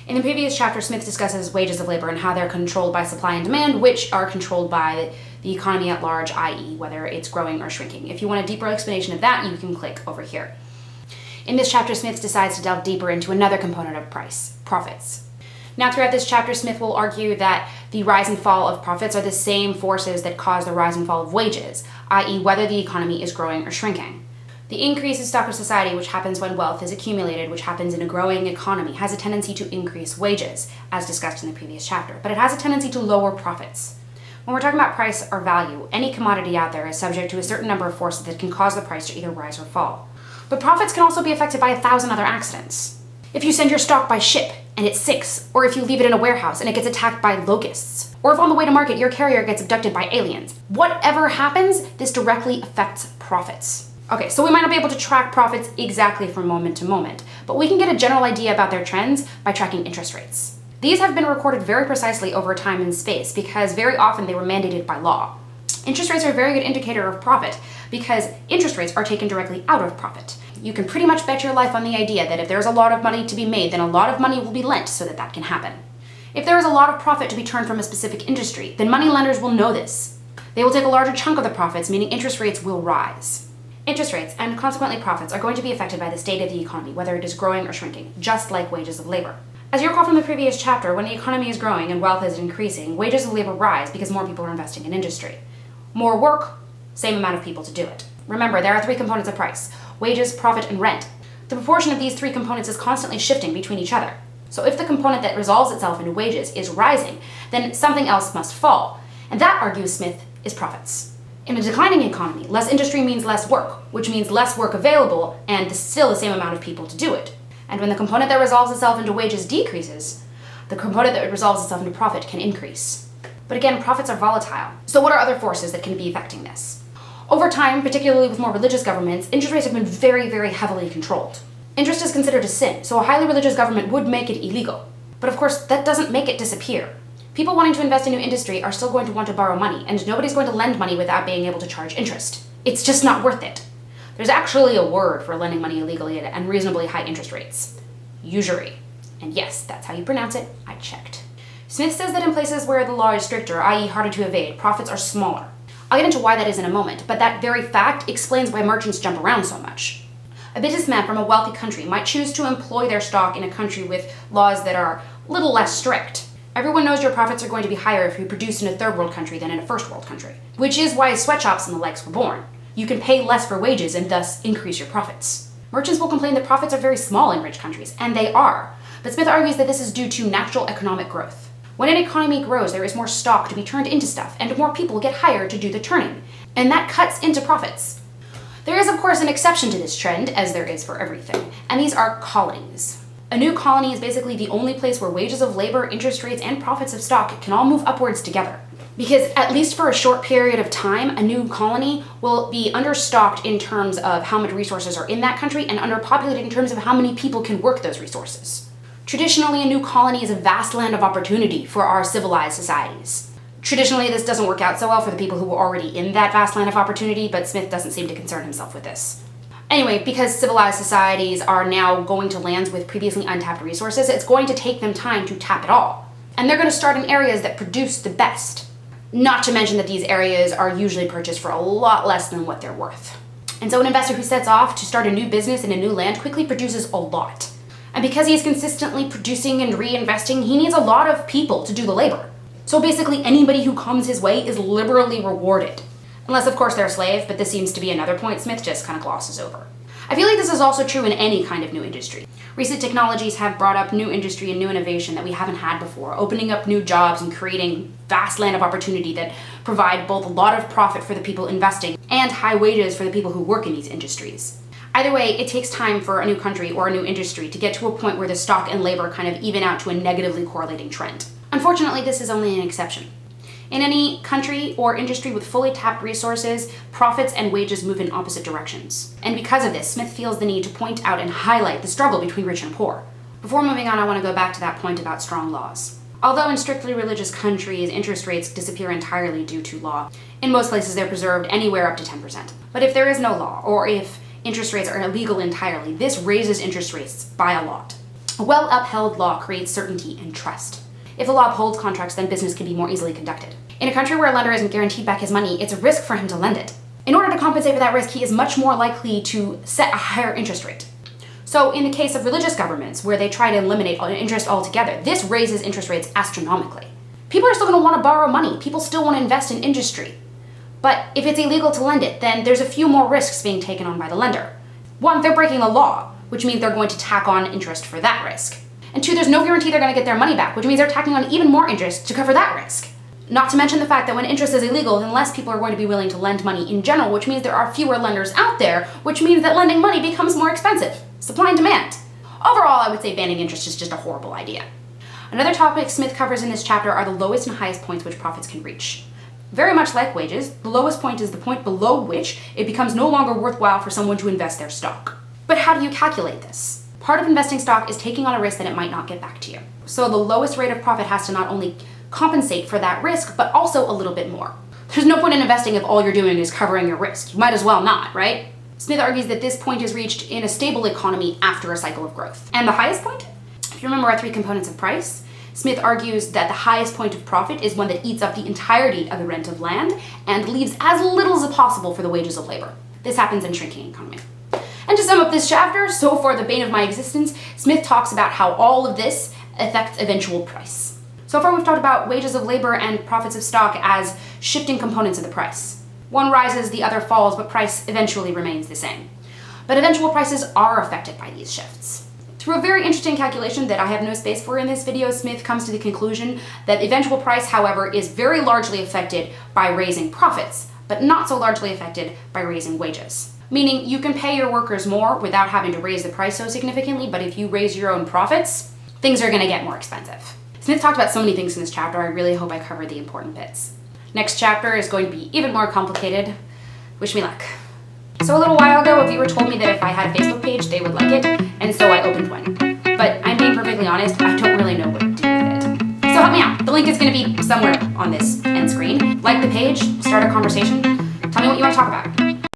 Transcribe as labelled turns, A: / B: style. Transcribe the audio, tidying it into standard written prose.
A: In the previous chapter, Smith discusses wages of labor and how they're controlled by supply and demand, which are controlled by the economy at large, i.e. whether it's growing or shrinking. If you want a deeper explanation of that, you can click over here. In this chapter, Smith decides to delve deeper into another component of price, profits. Now, throughout this chapter, Smith will argue that the rise and fall of profits are the same forces that cause the rise and fall of wages, i.e. whether the economy is growing or shrinking. The increase in stock of society, which happens when wealth is accumulated, which happens in a growing economy, has a tendency to increase wages, as discussed in the previous chapter, but it has a tendency to lower profits. When we're talking about price or value, any commodity out there is subject to a certain number of forces that can cause the price to either rise or fall. But profits can also be affected by 1,000 other accidents. If you send your stock by ship and it sinks, or if you leave it in a warehouse and it gets attacked by locusts, or if on the way to market your carrier gets abducted by aliens, whatever happens, this directly affects profits. Okay, so we might not be able to track profits exactly from moment to moment, but we can get a general idea about their trends by tracking interest rates. These have been recorded very precisely over time and space because very often they were mandated by law. Interest rates are a very good indicator of profit because interest rates are taken directly out of profit. You can pretty much bet your life on the idea that if there's a lot of money to be made, then a lot of money will be lent so that that can happen. If there is a lot of profit to be turned from a specific industry, then money lenders will know this. They will take a larger chunk of the profits, meaning interest rates will rise. Interest rates, and consequently profits, are going to be affected by the state of the economy, whether it is growing or shrinking, just like wages of labor. As you recall from the previous chapter, when the economy is growing and wealth is increasing, wages of labor rise because more people are investing in industry. More work, same amount of people to do it. Remember, there are 3 components of price: wages, profit, and rent. The proportion of these 3 components is constantly shifting between each other. So if the component that resolves itself into wages is rising, then something else must fall. And that, argues Smith, is profits. In a declining economy, less industry means less work, which means less work available and still the same amount of people to do it. And when the component that resolves itself into wages decreases, the component that resolves itself into profit can increase. But again, profits are volatile. So what are other forces that can be affecting this? Over time, particularly with more religious governments, interest rates have been very, very heavily controlled. Interest is considered a sin, so a highly religious government would make it illegal. But of course, that doesn't make it disappear. People wanting to invest in new industry are still going to want to borrow money, and nobody's going to lend money without being able to charge interest. It's just not worth it. There's actually a word for lending money illegally at unreasonably high interest rates: usury. And yes, that's how you pronounce it. I checked. Smith says that in places where the law is stricter, i.e. harder to evade, profits are smaller. I'll get into why that is in a moment, but that very fact explains why merchants jump around so much. A businessman from a wealthy country might choose to employ their stock in a country with laws that are a little less strict. Everyone knows your profits are going to be higher if you produce in a third world country than in a first world country, which is why sweatshops and the likes were born. You can pay less for wages and thus increase your profits. Merchants will complain that profits are very small in rich countries, and they are, but Smith argues that this is due to natural economic growth. When an economy grows, there is more stock to be turned into stuff, and more people get hired to do the turning, and that cuts into profits. There is, of course, an exception to this trend, as there is for everything, and these are colonies. A new colony is basically the only place where wages of labor, interest rates, and profits of stock can all move upwards together. Because at least for a short period of time, a new colony will be understocked in terms of how much resources are in that country and underpopulated in terms of how many people can work those resources. Traditionally, a new colony is a vast land of opportunity for our civilized societies. Traditionally, this doesn't work out so well for the people who were already in that vast land of opportunity, but Smith doesn't seem to concern himself with this. Anyway, because civilized societies are now going to lands with previously untapped resources, it's going to take them time to tap it all. And they're going to start in areas that produce the best. Not to mention that these areas are usually purchased for a lot less than what they're worth. And so an investor who sets off to start a new business in a new land quickly produces a lot. And because he's consistently producing and reinvesting, he needs a lot of people to do the labor. So basically anybody who comes his way is liberally rewarded. Unless, of course, they're a slave, but this seems to be another point Smith just kind of glosses over. I feel like this is also true in any kind of new industry. Recent technologies have brought up new industry and new innovation that we haven't had before, opening up new jobs and creating vast land of opportunity that provide both a lot of profit for the people investing and high wages for the people who work in these industries. Either way, it takes time for a new country or a new industry to get to a point where the stock and labor kind of even out to a negatively correlating trend. Unfortunately, this is only an exception. In any country or industry with fully tapped resources, profits and wages move in opposite directions. And because of this, Smith feels the need to point out and highlight the struggle between rich and poor. Before moving on, I want to go back to that point about strong laws. Although in strictly religious countries, interest rates disappear entirely due to law, in most places they're preserved anywhere up to 10%. But if there is no law, or if interest rates are illegal entirely, this raises interest rates by a lot. A well-upheld law creates certainty and trust. If the law upholds contracts, then business can be more easily conducted. In a country where a lender isn't guaranteed back his money, it's a risk for him to lend it. In order to compensate for that risk, he is much more likely to set a higher interest rate. So in the case of religious governments, where they try to eliminate interest altogether, this raises interest rates astronomically. People are still going to want to borrow money. People still want to invest in industry. But if it's illegal to lend it, then there's a few more risks being taken on by the lender. One, they're breaking the law, which means they're going to tack on interest for that risk. And two, there's no guarantee they're going to get their money back, which means they're tacking on even more interest to cover that risk. Not to mention the fact that when interest is illegal, then less people are going to be willing to lend money in general, which means there are fewer lenders out there, which means that lending money becomes more expensive. Supply and demand. Overall, I would say banning interest is just a horrible idea. Another topic Smith covers in this chapter are the lowest and highest points which profits can reach. Very much like wages, the lowest point is the point below which it becomes no longer worthwhile for someone to invest their stock. But how do you calculate this? Part of investing stock is taking on a risk that it might not get back to you. So the lowest rate of profit has to not only compensate for that risk, but also a little bit more. There's no point in investing if all you're doing is covering your risk. You might as well not, right? Smith argues that this point is reached in a stable economy after a cycle of growth. And the highest point? If you remember our three components of price, Smith argues that the highest point of profit is one that eats up the entirety of the rent of land and leaves as little as possible for the wages of labor. This happens in shrinking economy. And to sum up this chapter, so far the bane of my existence, Smith talks about how all of this affects eventual price. So far we've talked about wages of labor and profits of stock as shifting components of the price. One rises, the other falls, but price eventually remains the same. But eventual prices are affected by these shifts. Through a very interesting calculation that I have no space for in this video, Smith comes to the conclusion that eventual price, however, is very largely affected by raising profits, but not so largely affected by raising wages. Meaning you can pay your workers more without having to raise the price so significantly, but if you raise your own profits, things are going to get more expensive. Smith talked about so many things in this chapter, I really hope I covered the important bits. Next chapter is going to be even more complicated. Wish me luck. So a little while ago, a viewer told me that if I had a Facebook page, they would like it, and so I opened one. But I'm being perfectly honest, I don't really know what to do with it. So help me out. The link is going to be somewhere on this end screen. Like the page, start a conversation, tell me what you want to talk about.